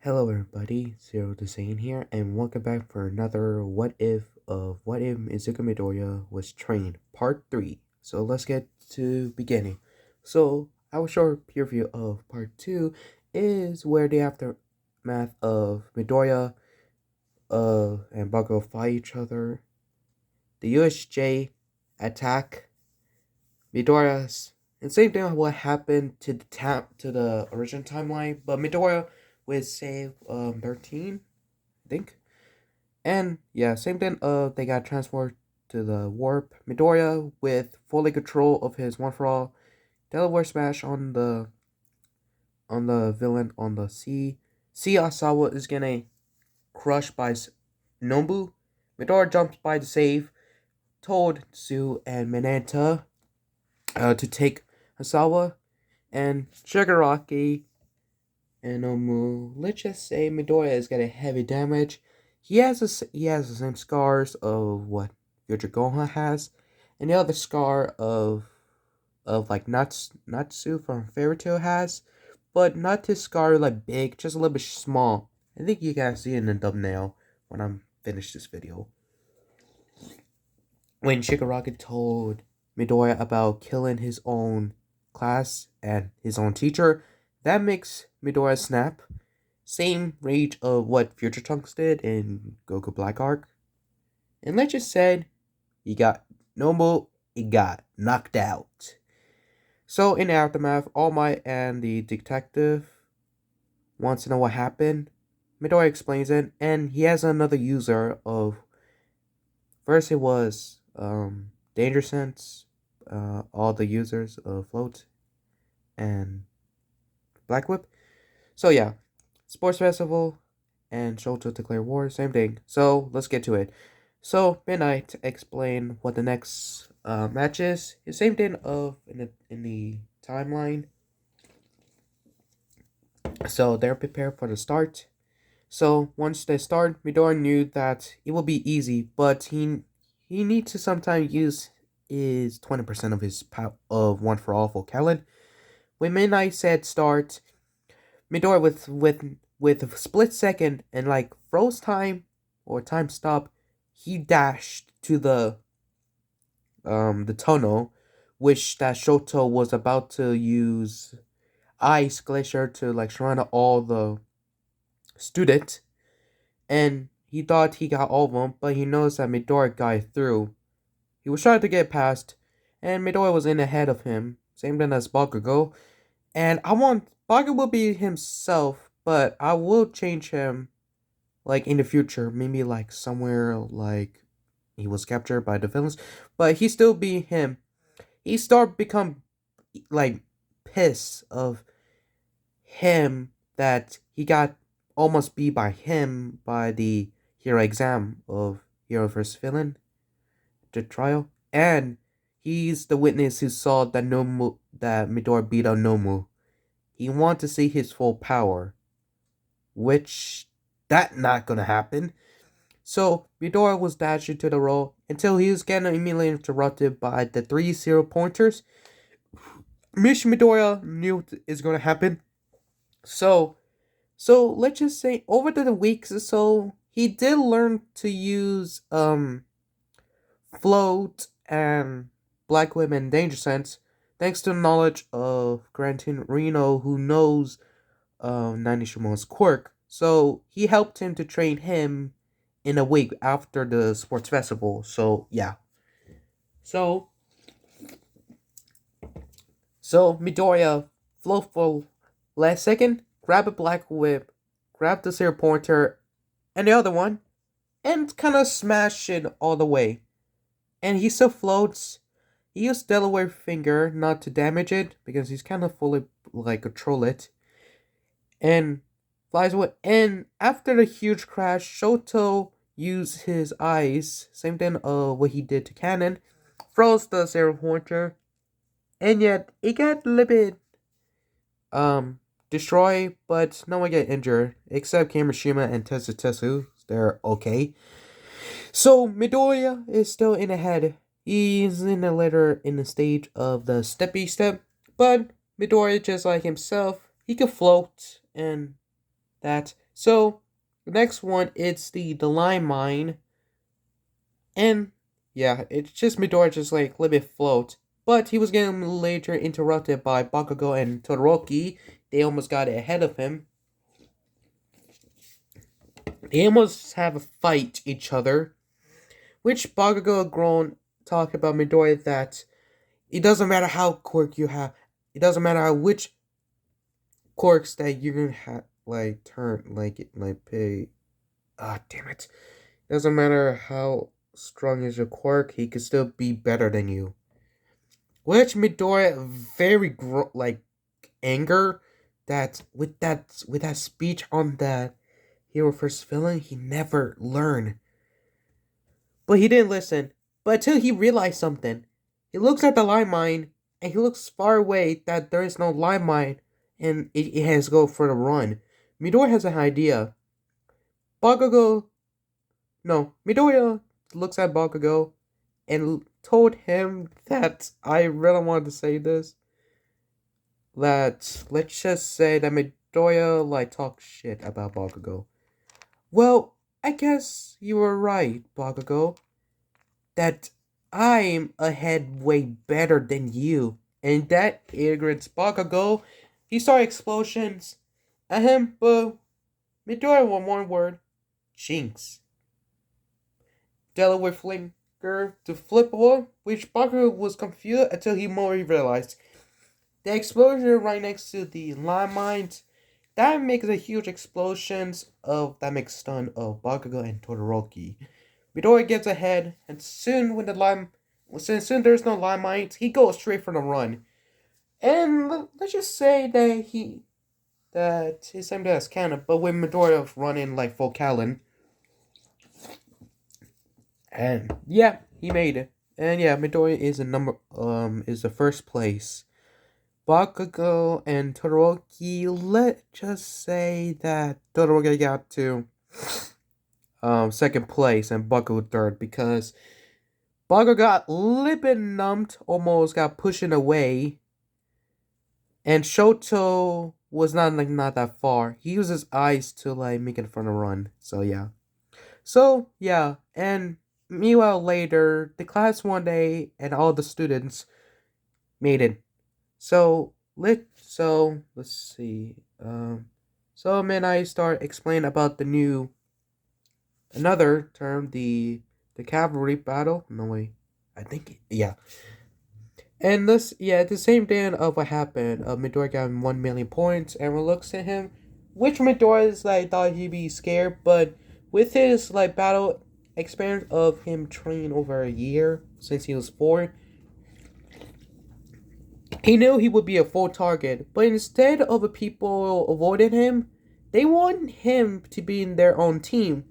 Hello everybody, Zero to Sane here, and welcome back for another What If Izuku Midoriya was trained, part 3. So let's get to beginning. So our short preview of part 2 is where the aftermath of Midoriya and Bago fight each other. The USJ attack Midoriya's and same thing what happened to the original timeline, but Midoriya with save 13, I think. And yeah, same thing. They got transferred to the warp. Midoriya with fully control of his one for all Delaware smash on the villain on the sea. Sea Asawa is getting crushed by Nobu. Midoriya jumps by to save. Told Sue and Mineta to take Asawa and Shigaraki and let's just say Midoriya is getting heavy damage. He has the same scars of what Future Gohan has, and the other scar of like Natsu from Fairy Tail has, but not his scar like big, just a little bit small. I think you guys see it in the thumbnail when I'm finished this video. When Shigaraki told Midoriya about killing his own class and his own teacher, that makes Midoriya snap. Same rage of what Future Trunks did in Goku Black Arc. And let's just say he got knocked out. So in the aftermath, All Might and the detective wants to know what happened. Midoriya explains it, and he has another user of first it was Danger Sense, all the users of Float and Black Whip. So yeah, Sports Festival and Shoto declare war, same thing. So let's get to it. So Midnight explain what the next match is. The same thing of in the timeline. So they're prepared for the start. So once they start, Midori knew that it will be easy, but he needs to sometimes use is 20% of his power of one for all for Kellen. When Midnight said start, Midori with a split second and like froze time or time stop, he dashed to the tunnel, which that Shoto was about to use ice glacier to like surround all the students, and he thought he got all of them, but he noticed that Midori got through. He was trying to get past, and Midori was in ahead of him. Same thing as Bakugo. And I want Bakugo will be himself, but I will change him like in the future. Maybe like somewhere like he was captured by the villains. But he still be him. He start become like pissed of him that he got almost beat by him by the hero exam of hero versus villain, the trial. And he's the witness who saw that Midori beat on Nomu. He want to see his full power, which that not gonna happen. So Midori was dashing to the roll until he was getting immediately interrupted by the 3-0 pointers. Mish Midoriya knew is gonna happen. So let's just say over the weeks or so, he did learn to use float and black women danger sense thanks to the knowledge of Grantin Reno, who knows Nani Shimo's quirk. So he helped him to train him in a week after the sports festival. So yeah. So Midoriya float for last second, grab a black whip, grab the zero pointer and the other one, and kind of smash it all the way. And he still floats. He used Delaware finger not to damage it because he's kind of fully like control it, and flies away. And after the huge crash, Shoto used his eyes, same thing what he did to Cannon, froze the zero pointer, and yet it got a little bit destroyed, but no one get injured except Kamishima and Tetsu. They're okay. So Midoriya is still in ahead. He's in the later in the stage of the step, but Midoriya, just like himself, he can float and That so the next one it's the lime mine, and yeah, it's just Midoriya just like let it float. But he was getting later interrupted by Bakugo and Todoroki. They almost got ahead of him. They almost have a fight each other, which Bakugo grown talk about Midoriya that it doesn't matter how quirk you have, it doesn't matter how which quirks that you're gonna have like turn like it like pay. Ah, damn it! Doesn't matter how strong is your quirk, he could still be better than you. Which Midoriya very like anger that with that speech on that hero first villain he never learned. But he didn't listen. But until he realized something. He looks at the lime mine and he looks far away that there is no lime mine and it has to go for the run. Midoriya has an idea. Bakugo no, Midoriya looks at Bakugo and told him that I really wanted to say this. That let's just say that Midoriya like talks shit about Bakugo. Well, I guess you were right, Bakugo. That I'm ahead way better than you. And that irritates Bakugo. He saw explosions at him, but Midoriya one word. Jinx. Delaware Flinker to flip one, which Bakugo was confused until he more realized. The explosion right next to the lime mines, that makes a huge explosions of that makes stun of Bakugo and Todoroki. Midoriya gets ahead, and soon there's no lime mines, he goes straight for the run. And let's just say that his same day as canon, but with Midoriya running like full Callan. And yeah, he made it. And yeah, Midoriya is the first place. Bakugo and Todoroki, let's just say that Todoroki got to second place and Bakugo third because Bakugo got lip and numbed, almost got pushed away, and Shoto was not that far. He used his eyes to like make it for the run. So yeah, and meanwhile later the class one day and all the students made it. Let's see. So then I start explaining about the new another term, the cavalry battle. No way, I think yeah. And this yeah, the same day of what happened, Midoriya got 1 million points. Everyone looks at him, which Midoriya is like thought he'd be scared, but with his like battle experience of him training over a year since he was 4, he knew he would be a full target, but instead of the people avoiding him, they want him to be in their own team.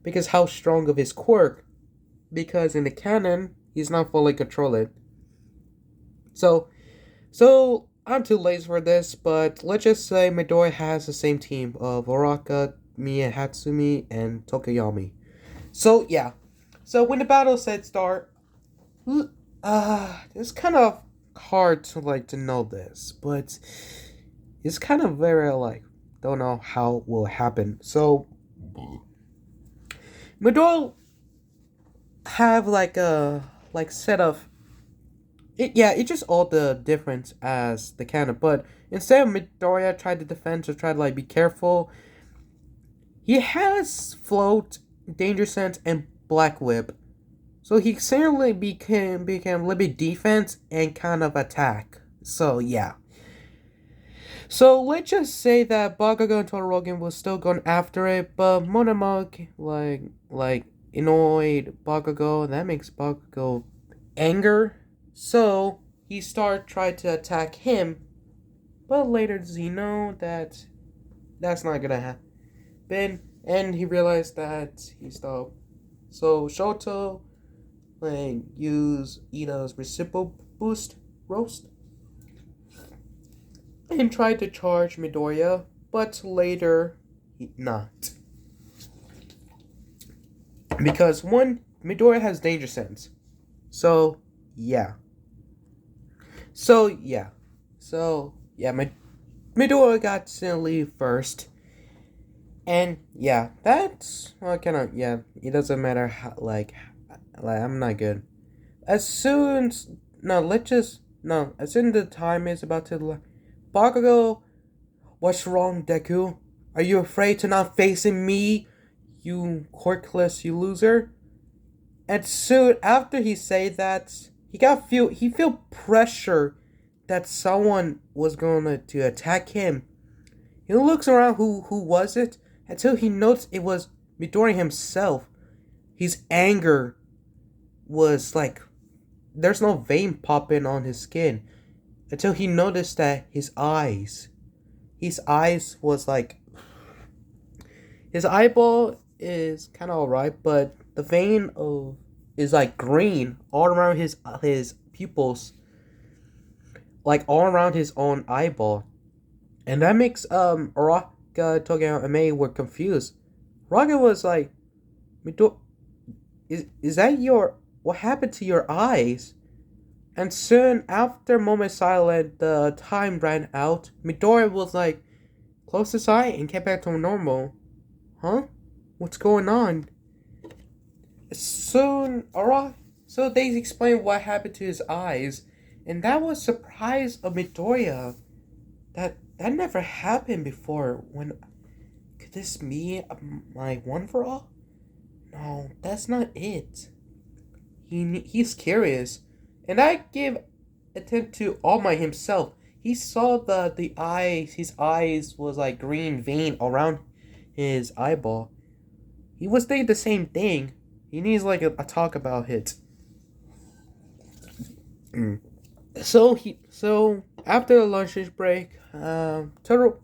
Because how strong of his quirk. Because in the canon, he's not fully controlled. So I'm too lazy for this, but let's just say Midoriya has the same team of Oraka, Mie Hatsumi, and Tokoyami. So yeah. So when the battle said start, it's kind of hard to know this, but it's kind of very like don't know how it will happen. So Midoriya have like a like set of it. Yeah, it's just all the difference as the canon. But instead of Midoriya tried to defend or try to like be careful, he has float, danger sense, and black whip. So he suddenly became a little bit defense and kind of attack. So yeah. So let's just say that Bakugo and Todoroki was still going after it, but Monomoke like annoyed Bakugo. That makes Bakugo anger. So he tried to attack him, but later does he know that that's not gonna happen, and he realized that he stopped. So Shoto like use Ida's reciprocal boost roast and tried to charge Midoriya, but later he not. Because one, Midoriya has danger sense. So yeah. So yeah. Midoriya got to leave first. And yeah, that's well, kind of yeah. It doesn't matter how like I'm not good. As soon as no, let's just no. As soon as the time is about to Bakugo, what's wrong, Deku? Are you afraid to not facing me, you quirkless, you loser? And soon after he say that, he feel pressure that someone was gonna to attack him. He looks around who was it until he noticed it was Midori himself. His anger was like there's no vein popping on his skin until he noticed that his eyes was like his eyeball is kind of alright, but the vein of is like green all around his pupils, like all around his own eyeball, and that makes Araka, Tokyo, and May were confused. Araka was like, is that your what happened to your eyes? And soon after moment silent, the time ran out. Midori was like, closed his eye and came back to normal. Huh? What's going on? Soon, alright. So they explained what happened to his eyes, and that was surprise of Midoriya. That never happened before. When could this be my one for all? No, that's not it. He's curious, and I gave attention to All Might himself. He saw the eyes. His eyes was like green vein around his eyeball. He was saying the same thing. He needs like a talk about it. Mm. So after the lunch break, Toro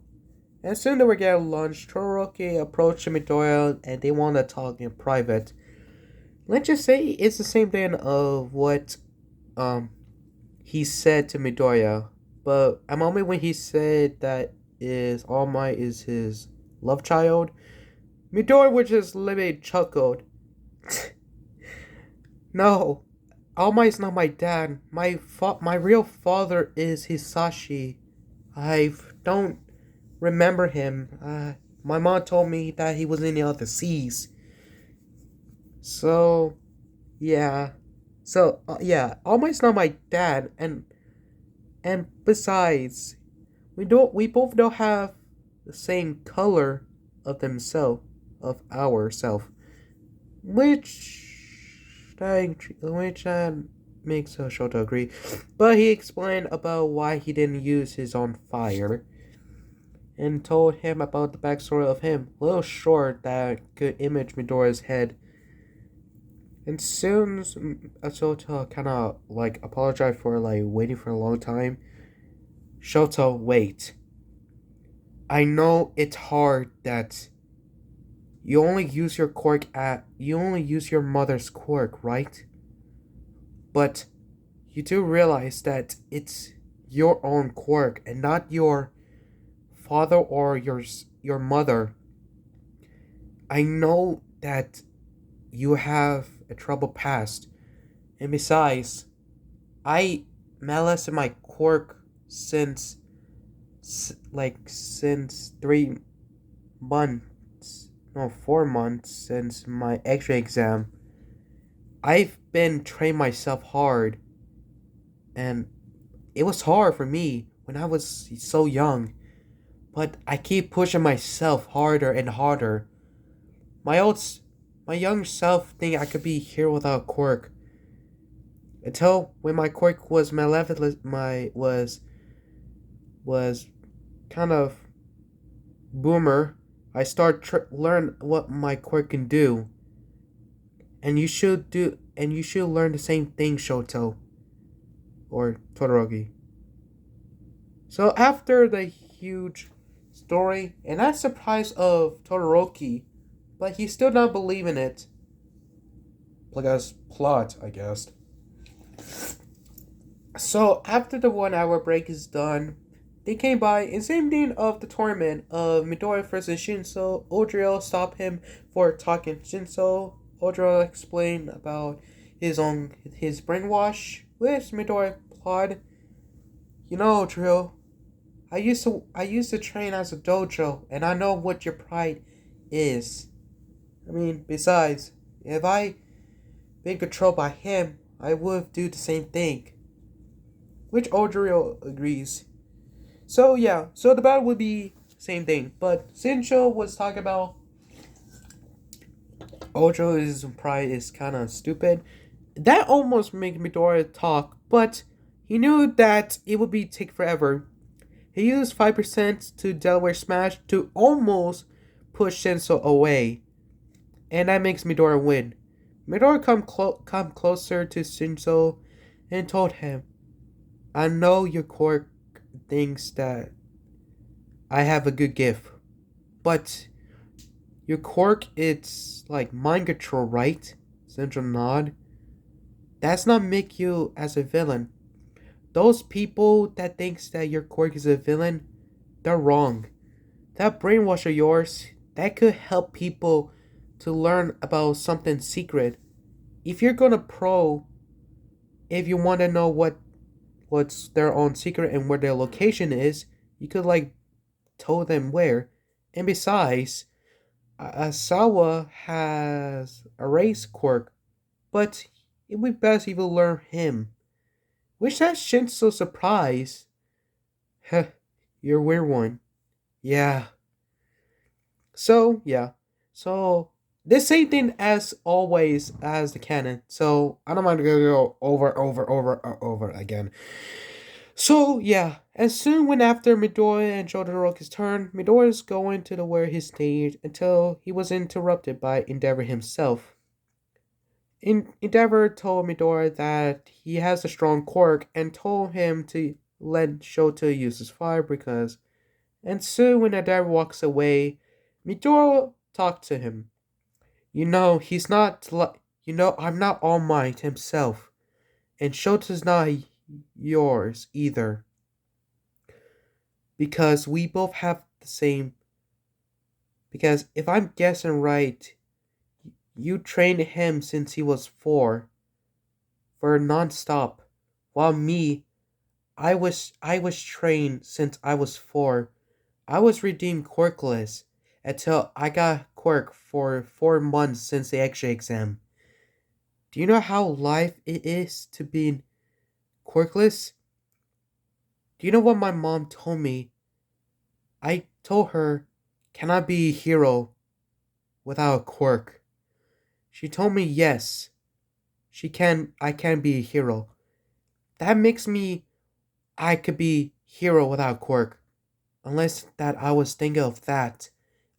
as soon as they were getting lunch, Todoroki approached Midoriya and they want to talk in private. Let's just say it's the same thing of what he said to Midoriya, but a moment when he said that is All Might is his love child, Midoriya was just literally chuckled. No, All Might's not my dad. My real father is Hisashi. I don't remember him. My mom told me that he was in the other seas. So, yeah. Yeah, All Might's not my dad, and besides, we both don't have the same color of themselves, of our self, which makes Shoto agree. But he explained about why he didn't use his own fire, and told him about the backstory of him, a little short that could image Midoriya's head. And soon Shoto kind of like apologized for like waiting for a long time. Shoto, wait. I know it's hard that you only use your mother's quirk, right? But you do realize that it's your own quirk and not your father or your mother. I know that you have a troubled past, and besides, I molested my quirk since 3 months, no 4 months since my X-ray exam. I've been training myself hard, and it was hard for me when I was so young. But I keep pushing myself harder and harder. My old, my young self think I could be here without quirk. Until when my quirk was malevolent, was kind of boomer. I learn what my quirk can do. And you should learn the same thing, Shoto or Todoroki. So after the huge story, and that surprise of Todoroki, but he still not believe in it. Because plot, I guess. So after the 1 hour break is done, they came by and same thing of the tournament of Midoriya versus Shinso. Odrio stopped him for talking Shinso. Odrio explained about his brainwash, which Midoriya applauded. You know, Odrio, I used to train as a dojo, and I know what your pride is. I mean, besides, if I been controlled by him, I would do the same thing. Which Ojirio agrees. So yeah, so the battle would be same thing. But Sincho was talking about Ojo's pride is kind of stupid. That almost made Midoriya talk, but he knew that it would be take forever. He used 5% to Delaware Smash to almost push Shinso away, and that makes Midoriya win. Midoriya come closer to Shinso and told him, I know your quirk thinks that I have a good gift, but your quirk it's like mind control, right? Shinso nod. That's not make you as a villain. Those people that thinks that your quirk is a villain, they're wrong. That brainwash of yours, that could help people to learn about something secret. If you're gonna pro, if you want to know what's their own secret and where their location is, you could like tell them where. And besides, Asawa has a race quirk, but it would be best if you learn him. Which has Shinso surprised. Heh, you're a weird one. Yeah. So, yeah. So, the same thing as always as the canon. So, I don't mind to go over again. So, yeah. As soon when after Midoriya and Jotaro turn, Midoriya is going to the where he stayed until he was interrupted by Endeavor himself. Endeavor told Midoriya that he has a strong quirk and told him to let Shota use his fire because. And soon when Endeavor walks away, Midoriya talked to him. He's not like. I'm not All Might himself, and Shota's not yours either. Because we both have the same. Because if I'm guessing right, you trained him since he was 4 for non-stop, while me, I was trained since I was 4. I was redeemed quirkless until I got quirk for 4 months since the extra exam. Do you know how life it is to be quirkless? Do you know what my mom told me? I told her, can I be a hero without a quirk? She told me yes. I can be a hero. That makes me I could be hero without quirk. Unless that I was thinking of that.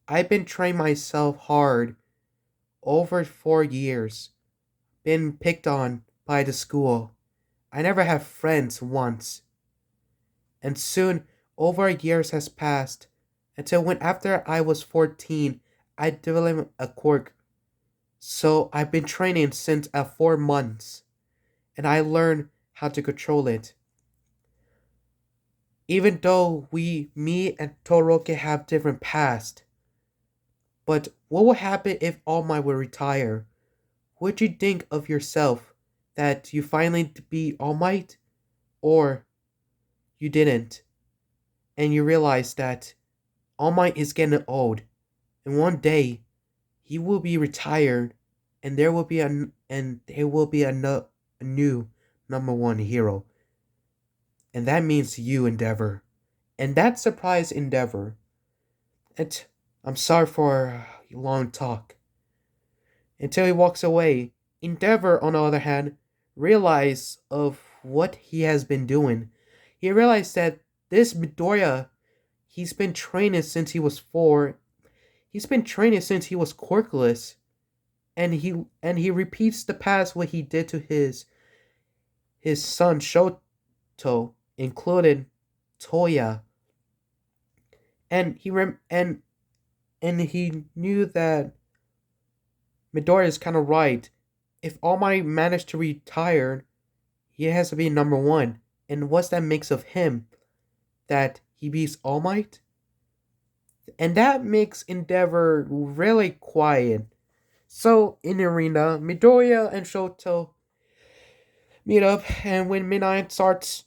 I've been training myself hard over 4 years. Been picked on by the school. I never had friends once. And soon over years has passed until when after I was 14 I developed a quirk. So I've been training since 4 months and I learned how to control it. Even though me and Toroki have different past. But what would happen if All Might would retire? Would you think of yourself that you finally be All Might? Or you didn't? And you realize that All Might is getting old. And one day he will be retired and there will be a new number one hero. And that means you, Endeavor. And that surprised Endeavor. And I'm sorry for a long talk. Until he walks away, Endeavor, on the other hand, realizes of what he has been doing. He realized that this Midoriya, he's been training since he was 4. He's been training since he was quirkless. And he repeats the past what he did to his son Shoto, including Toya. And he knew that Midoriya is kind of right. If All Might managed to retire, he has to be number 1. And what's that makes of him? That he beats All Might? And that makes Endeavor really quiet. So, in the arena, Midoriya and Shoto meet up, and when midnight starts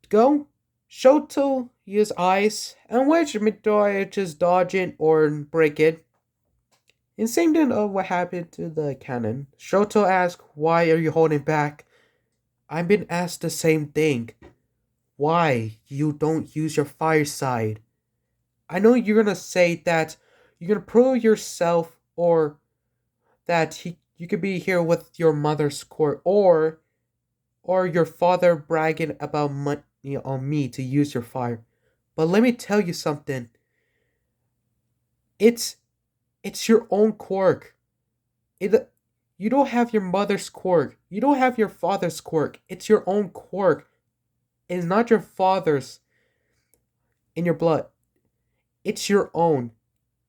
to go, Shoto uses ice, and which Midoriya just dodge it or break it. And same thing of what happened to the cannon. Shoto asked, "Why are you holding back?" I've been asked the same thing. Why you don't use your fire side? I know you're gonna say that you're gonna prove yourself, or that you could be here with your mother's court, or your father bragging about money on me to use your fire. But let me tell you something. It's it's your own quirk. It You don't have your mother's quirk. You don't have your father's quirk. It's your own quirk. It's not your father's in your blood. It's your own.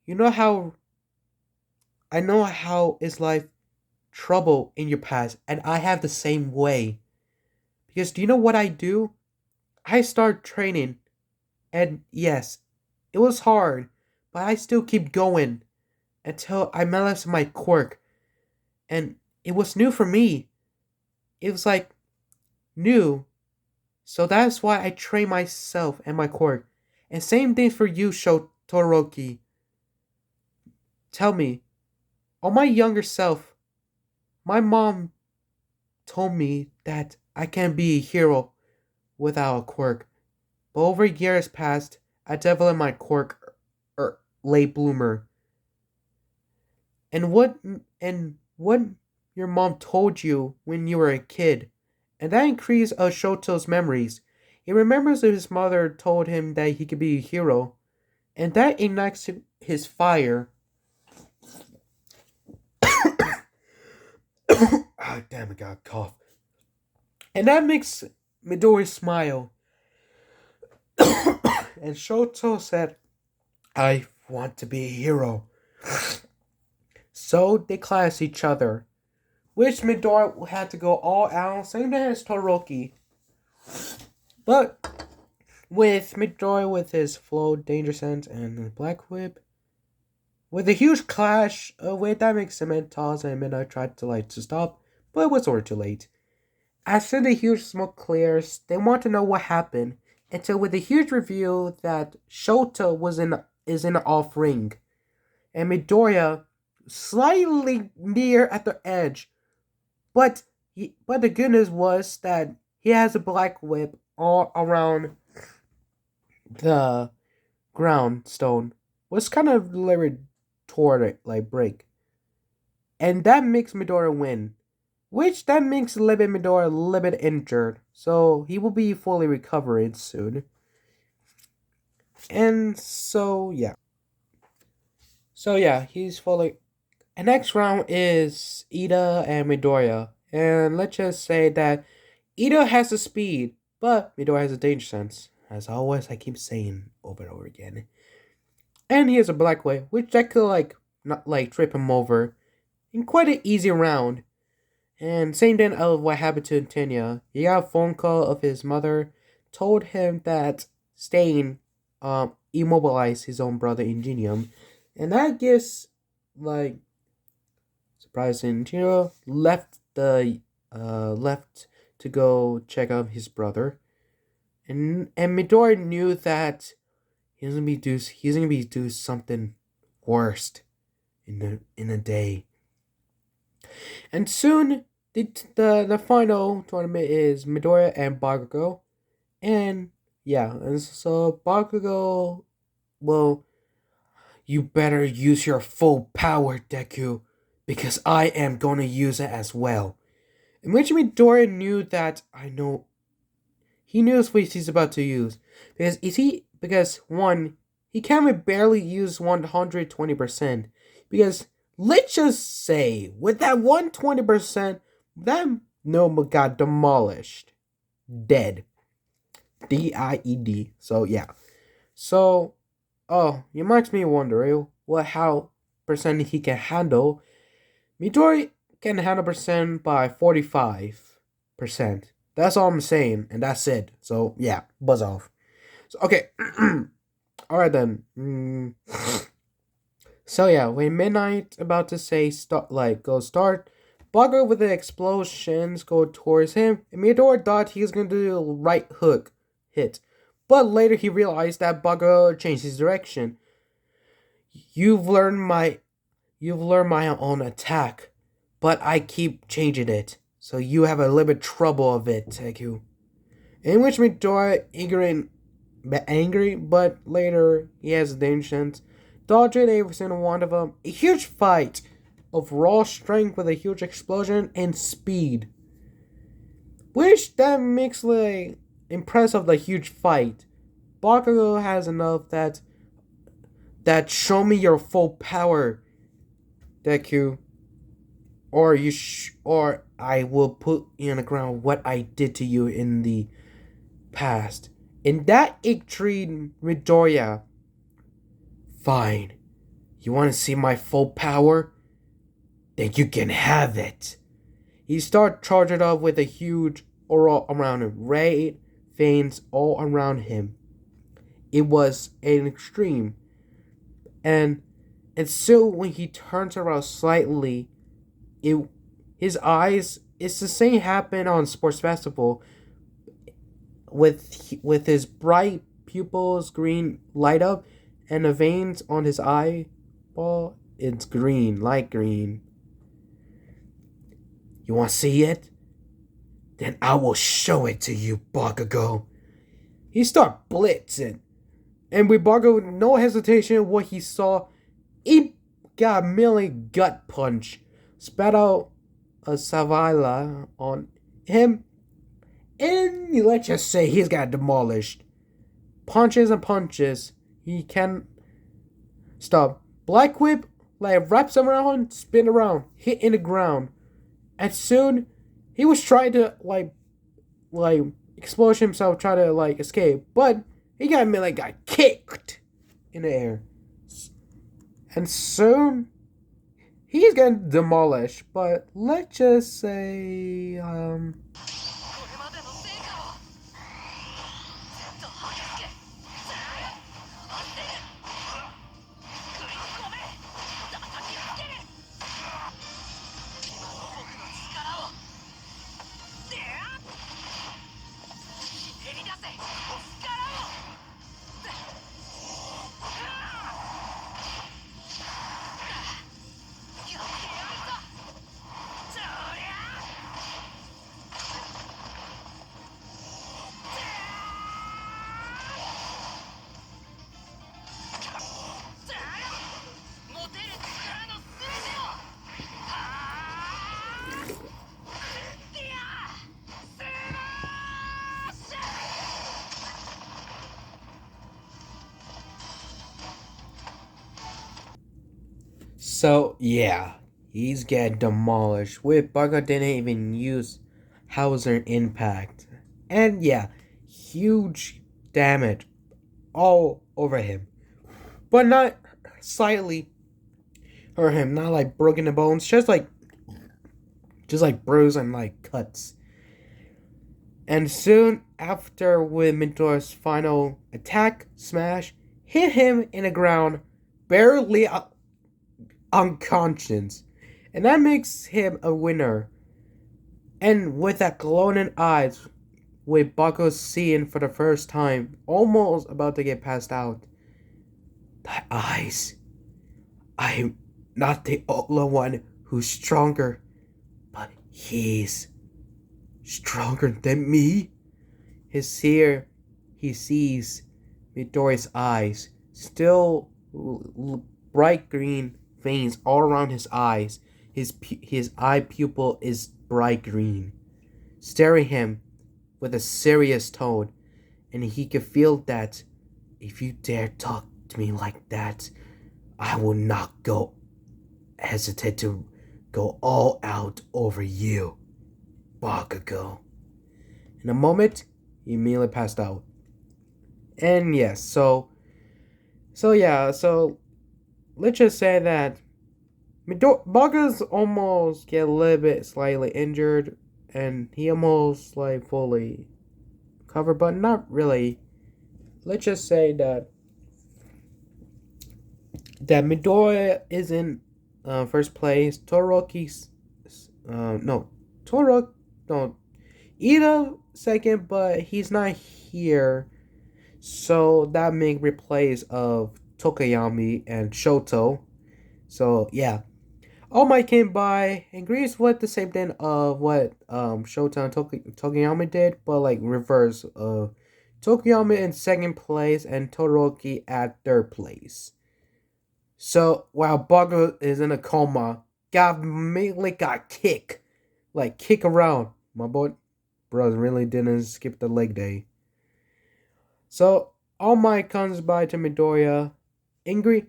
You know how I know how is life trouble in your past, and I have the same way. Because do you know what I do? I start training, and yes, it was hard, but I still keep going until I master my quirk. And it was new for me. It was like new. So that's why I train myself and my quirk. And same thing for you, Todoroki. Tell me, on my younger self, my mom told me that I can't be a hero without a quirk. But over years past, I developed my quirk, late bloomer. And what your mom told you when you were a kid, and that increased Shoto's memories. He remembers that his mother told him that he could be a hero, and that ignites his fire. Ah, damn, I got a cough. And that makes Midori smile. And Shoto said, "I want to be a hero." So they class each other, which Midori had to go all out, same thing as Todoroki. But with Midori with his flow, danger sense, and the black whip, with a huge clash with that makes Cementos and Midnight tried to stop, but it was already too late. As soon as the huge smoke clears, they want to know what happened, until with a huge reveal that Shota is in the off ring, and Midoriya slightly near at the edge. But the good news was that he has a black whip all around the ground stone. Was kind of delivered toward it, like break. And that makes Midoriya win. Which that makes Midoriya a little bit injured. So he will be fully recovering soon. And so yeah. So yeah, he's fully. And next round is Ida and Midoriya. And let's just say that Ida has the speed, but Midoriya has a danger sense. As always, I keep saying over and over again. And he has a black way, which that could not trip him over in quite an easy round. And same thing of what happened to Tenya. He got a phone call of his mother, told him that Stain immobilized his own brother Ingenium. And that gives surprising. Left to go check out his brother. And Midori knew that he's gonna be do something worst in a day. And soon the final tournament is Midoriya and Bakugo. And yeah, and so Bakugo, well, you better use your full power, Deku, because I am gonna use it as well. In which Midoriya knew that he knows what he's about to use. Because one, he can barely use 120%. Because let's just say, with that 120%, that Noma got demolished. Dead. DIED. So yeah. So you might be wondering how percent he can handle. Midori can handle percent by 45%. That's all I'm saying, and that's it. So yeah, buzz off. So okay, all right then. So yeah, when Midnight about to say start, Bugger with the explosions go towards him, and Midori thought he was gonna do a right hook hit, but later he realized that Bugger changed his direction. You've learned You've learned my own attack, but I keep changing it, so you have a little bit trouble of it, Teku. In which Midoriya angry, but later he has a danger sense, dodging every single one of them. A huge fight of raw strength with a huge explosion and speed. Which that makes like impressive the huge fight. Bakugo has enough that show me your full power, Deku, or I will put you on the ground what I did to you in the past. In that Ictrine Midoriya. Fine. You want to see my full power? Then you can have it. He starts charging up with a huge aura around him, red veins all around him. It was an extreme. And so when he turns around slightly, his eyes, it's the same happened on Sports Festival with his bright pupils green light up and the veins on his eyeball, it's green, light green. You want to see it? Then I will show it to you, Bakugo. He start blitzing. And with Bakugo, no hesitation, what he saw, he got a million gut punch. Spat out a Savala on him. And let's just say he's got demolished. Punches and punches. He can stop. Black Whip, like wraps around, spin around, hit in the ground. And soon, he was trying to like expose himself, try to like escape, but he got kicked in the air. And soon, he's getting demolished. But let's just say, so yeah, he's getting demolished. With Bakugo didn't even use Hauser Impact. And yeah, huge damage all over him. But not slightly hurt him, not like broken the bones, just like bruise and like cuts. And soon after, with Midoriya's final attack, smash, hit him in the ground, barely unconscious. And that makes him a winner. And with that glowing eyes, with Bakugo seeing for the first time, almost about to get passed out. That eyes. I'm not the only one who's stronger, but he's stronger than me. He sees Midoriya's eyes, still bright green veins all around his eyes. His eye pupil is bright green, staring him with a serious tone, and he could feel that if you dare talk to me like that, I will not hesitate to go all out over you, Bakugo. In a moment, he immediately passed out. And yes, so let's just say that Bakugo's almost get a little bit slightly injured, and he almost like fully covered, but not really. Let's just say that Midoriya is in first place. Ida second, but he's not here, so that make replace of Tokoyami and Shoto. So yeah, All Might came by and agrees with the same thing of what Showtime Tokiyama did, but like reverse of Tokiyama in second place and Todoroki at third place. So while Bago is in a coma, got immediately got kick around. My boy, bro, really didn't skip the leg day. So All Might comes by to Midoriya, angry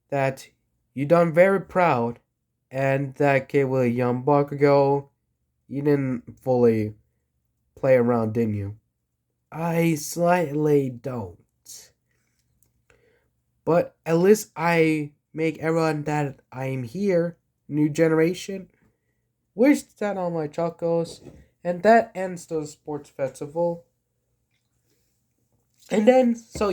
that you done very proud, and that kid with a young Bakugo, you didn't fully play around, didn't you? I slightly don't. But at least I make everyone that I'm here, new generation, wish that on my chocos, and that ends the sports festival. And then, so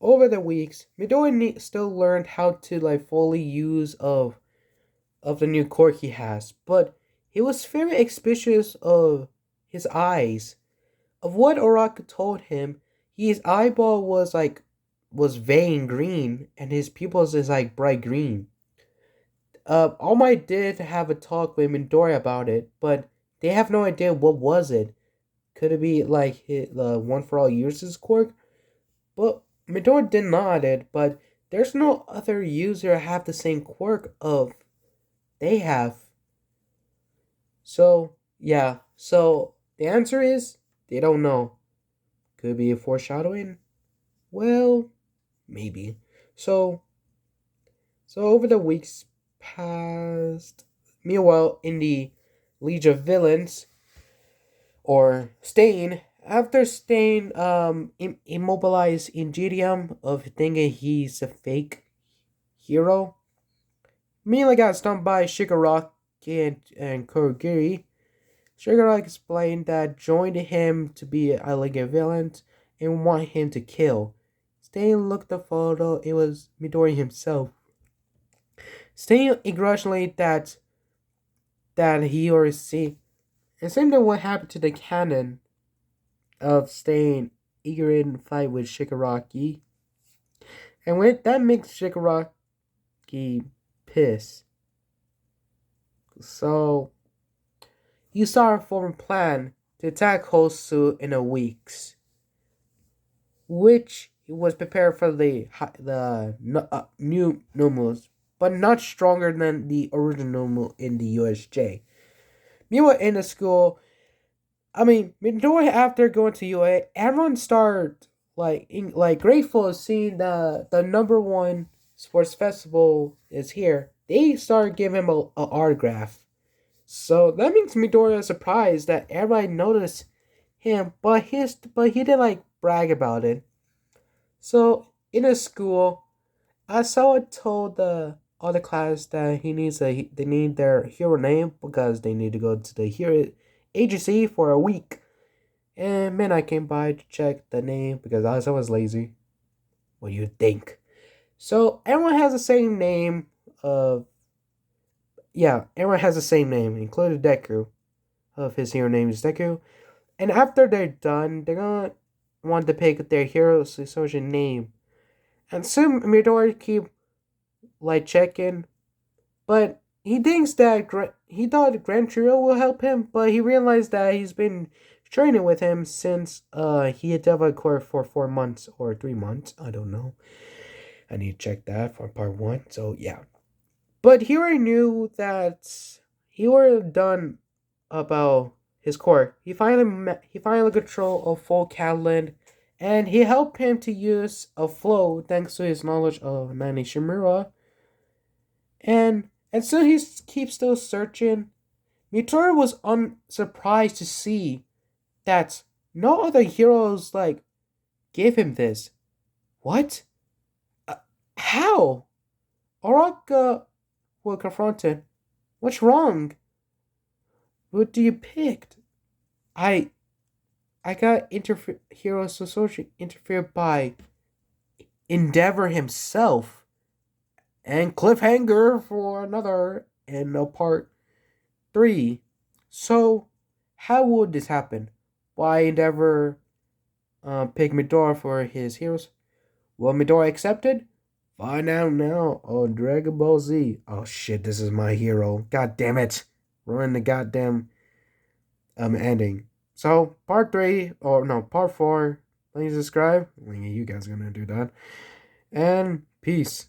over the weeks, Midori still learned how to like fully use of the new quirk he has, but he was very suspicious of his eyes. Of what Oraka told him, his eyeball was vein green, and his pupils is like bright green. All Might did have a talk with Midori about it, but they have no idea what was it. Could it be like the One for All Users quirk? But Midori denied it. But there's no other user have the same quirk of they have. So yeah. So the answer is they don't know. Could be a foreshadowing. Well, maybe. So so over the weeks past, meanwhile in the League of Villains, or Stain, after Stain immobilized Ingidium of thinking he's a fake hero, Mila got stunned by Shigaraki and Kurogiri. Shigaraki explained that joined him to be a League of Villains and want him to kill. Stain looked at the photo, it was Midori himself. Stain begrudgingly that he or see. And same thing what happened to the canon of staying eager in fight with Shigaraki. And when that makes Shigaraki pissed. So you saw a former plan to attack Hosu in a weeks, which was prepared for the new Nomus, but not stronger than the original Nomu in the USJ. Meanwhile, in the school, I mean, Midori after going to UA, everyone started like grateful of seeing the number one sports festival is here. They started giving him a autograph. So that makes Midori surprised that everybody noticed him, but he didn't like brag about it. So in a school, Asawa told the other class that they need their hero name because they need to go to the hero agency for a week. And man, I came by to check the name because I was lazy. What do you think? So everyone has the same name of everyone has the same name, including Deku. Of his hero name is Deku. And after they're done, they're gonna want to pick their hero's social name. And soon Midori keep like checking, but he thinks that he thought Gran Trio will help him, but he realized that he's been training with him since he had developed core for 4 months or 3 months. I don't know. I need to check that for part one. So yeah, but he already knew that he already done about his core. He finally control of full Catalan, and he helped him to use a flow thanks to his knowledge of Nani Shimura. And so he keeps still searching. Mitora was unsurprised to see that no other heroes like gave him this. What? How? Oraka will confront him. What's wrong? What do you picked? I I got hero association interfered by Endeavor himself. And cliffhanger for another in no part 3. So, how would this happen? Why Endeavor pick Midora for his heroes? Well, Midora accepted, Find out now on Dragon Ball Z. Oh shit, this is my hero. God damn it. Ruin the goddamn ending. So part three, or no, part four, please subscribe. You guys are gonna do that. And peace.